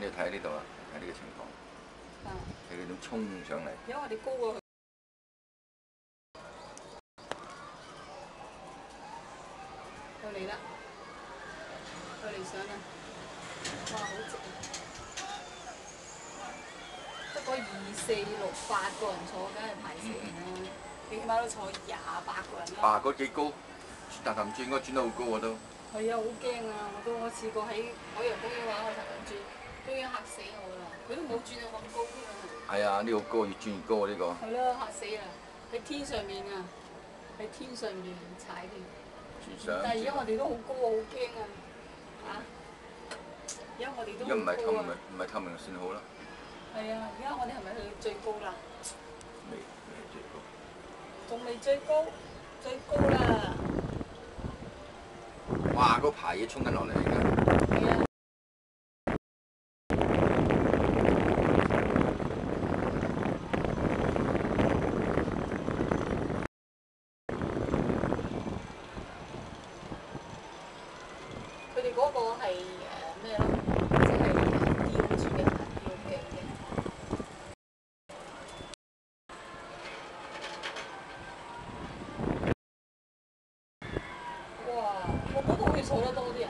你睇呢度啊，睇呢個情況，睇佢點衝上嚟。因為我哋高過佢。到你啦，到你上啦！哇，好直啊！得嗰2、4、6、8個人坐，梗係排死人啦！你起碼都坐28個人啦。嗰幾高，搭氹轉應該轉得好高我都。係啊，好驚啊！我試過喺海洋公園玩個搭氹轉，都已經嚇死我啦！佢都冇轉到咁高添啊！係啊，呢個高越轉越高啊！呢個。係咯，嚇死啦！喺天上面啊，喺天上面踩添。但係而家我哋都好高啊，好驚啊！嚇！而家我哋都好高啊！而家唔係透明就算好啦。係啊，而家我哋係咪去最高啦？未最高。仲未最高，最高啦！哇！嗰排嘢衝緊落嚟而家。係啊！佢哋嗰個係咩咧？即係吊住嘅，吊頸嘅。哇！我嗰度好似坐得多啲人。